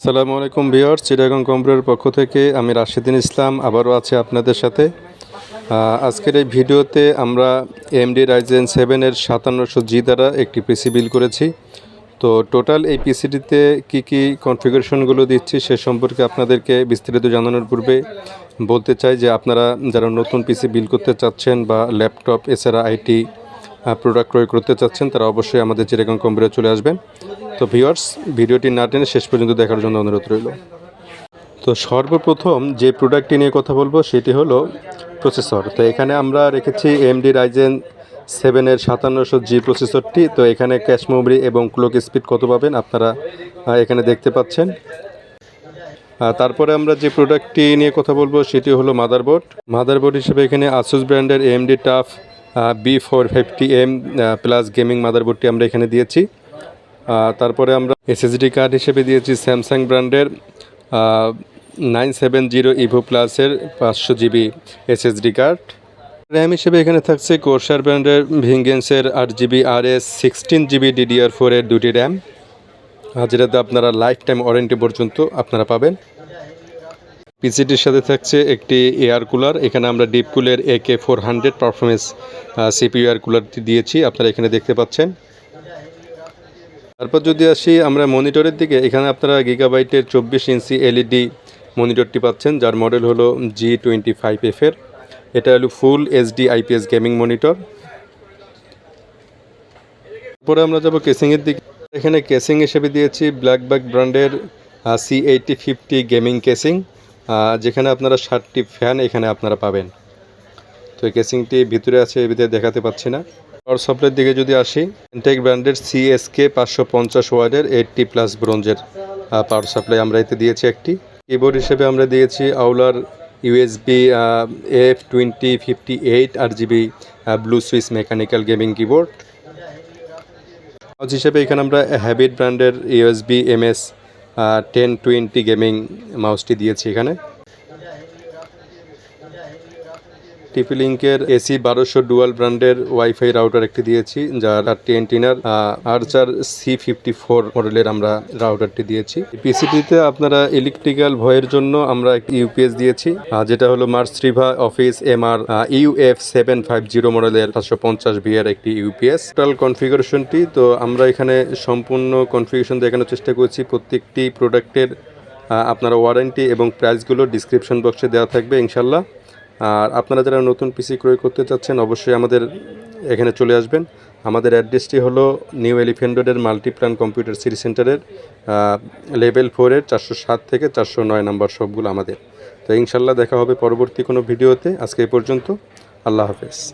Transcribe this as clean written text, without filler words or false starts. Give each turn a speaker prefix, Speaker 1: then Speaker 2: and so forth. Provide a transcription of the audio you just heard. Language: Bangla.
Speaker 1: আসসালামু আলাইকুম ভিউয়ার্স, চিটাগং কম্পিউটারের পক্ষ থেকে আমি রাশিদুল ইসলাম আবারও আছি আপনাদের সাথে। আজকের এই ভিডিওতে আমরা AMD Ryzen 7 এর 5700G দ্বারা একটি পিসি বিল্ড করেছি। তো টোটাল এই পিসিটিতে কী কনফিগারেশনগুলো দিচ্ছি সে সম্পর্কে আপনাদেরকে বিস্তারিত জানানোর পূর্বে বলতে চাই যে আপনারা যারা নতুন পিসি বিল্ড করতে চাচ্ছেন বা ল্যাপটপ এছাড়া আইটি প্রোডাক্ট ক্রয় করতে চাচ্ছেন তারা অবশ্যই আমাদের চিটাগং কম্পিউটারে চলে আসবেন। তো ভিউয়ার্স, ভিডিওটি না টেনে শেষ পর্যন্ত দেখার জন্য অনুরোধ রইল। তো সর্বপ্রথম যে প্রোডাক্টটি নিয়ে কথা বলবো সেটি হলো প্রসেসর। তো এখানে আমরা রেখেছি AMD Ryzen 7 এর 5700G প্রসেসরটি। তো এখানে ক্যাশ মেমরি এবং ক্লক স্পিড কত পাবেন আপনারা এখানে দেখতে পাচ্ছেন। তারপরে আমরা যে প্রোডাক্টটি নিয়ে কথা বলবো সেটি হলো মাদারবোর্ড হিসেবে এখানে Asus ব্র্যান্ডের AMD TUF B450M plus gaming মাদারবোর্ডটি আমরা এখানে দিয়েছি। তারপরে আমরা SSD কার্ড হিসেবে দিয়েছি স্যামসাং ব্র্যান্ডের 970 ইভো প্লাসের 500GB SSD কার্ড। র্যাম হিসেবে এখানে থাকছে কোরসার ব্র্যান্ডের ভিনগেন্সের 8GB RS 16GB DDR4 এর দুটি র্যাম, যেটাতে আপনারা লাইফ টাইম ওয়ারেন্টি পর্যন্ত আপনারা পাবেন। পিসিটির সাথে থাকছে একটি এয়ার কুলার। এখানে আমরা ডিপকুলের AK400 পারফরমেন্স CPU এয়ার কুলারটি দিয়েছি, আপনারা এখানে দেখতে পাচ্ছেন। তারপর যদি আসি আমরা মনিটরের দিকে, এখানে আপনারা গিগাবাইটের 24 ইঞ্চি LED মনিটরটি পাচ্ছেন, যার মডেল হলো G25F এর। এটা হলো ফুল HD IPS গেমিং মনিটর। তারপরে আমরা যাব কেসিংয়ের দিকে। এখানে কেসিং হিসেবে দিয়েছি ব্ল্যাকবাক ব্র্যান্ডের C8050 গেমিং কেসিং, যেখানে আপনারা 7টি ফ্যান এখানে আপনারা পাবেন। তো এই কেসিংটি ভিতরে আছে, ভিতরে দেখাতে পাচ্ছি না। পাওয়ার সাপ্লাইয়ের দিকে যদি আসি, ইনটেক ব্র্যান্ডের CSK 550 ওয়াটের 80+ ব্রোঞ্জের পাওয়ার সাপ্লাই আমরা এতে দিয়েছি একটি। কিবোর্ড হিসেবে আমরা দিয়েছি আউলার USB F2058 RGB blue switch mechanical gaming keyboard. Mouse হিসেবে এখানে আমরা হ্যাবিট ব্র্যান্ডের USB MS 1020 গেমিং মাউসটি দিয়েছি এখানে। TP-Link-এর AC1200 ডুয়াল ব্র্যান্ডের ওয়াইফাই রাউটার একটি দিয়েছি, যার 10 আর্চার C54 মডেলের আমরা রাউটারটি দিয়েছি। পিসিটিতে আপনারা ইলেকট্রিক্যাল ভয়ের জন্য আমরা একটি UPS দিয়েছি, যেটা হলো মার্সরিভা অফিস MR UF750 মডেলের 750V এর একটি UPS। টোটাল কনফিগারেশনটি তো আমরা এখানে সম্পূর্ণ কনফিগারেশন দেখানোর চেষ্টা করছি। প্রত্যেকটি প্রোডাক্টের আপনারা ওয়ারেন্টি এবং প্রাইসগুলো ডিসক্রিপশন বক্সে দেওয়া থাকবে ইনশাল্লাহ। আর আপনারা যারা নতুন পিসি ক্রয় করতে চাচ্ছেন অবশ্যই আমাদের এখানে চলে আসবেন। আমাদের অ্যাড্রেসটি হলো নিউ এলিফ্যান্ট রোডের মাল্টিপ্ল্যান কম্পিউটার সিটি সেন্টারের লেভেল 4-এর 407 থেকে 409 নাম্বার সবগুলো আমাদের। তো ইনশাল্লাহ দেখা হবে পরবর্তী কোনো ভিডিওতে। আজকে এই পর্যন্ত, আল্লাহ হাফেজ।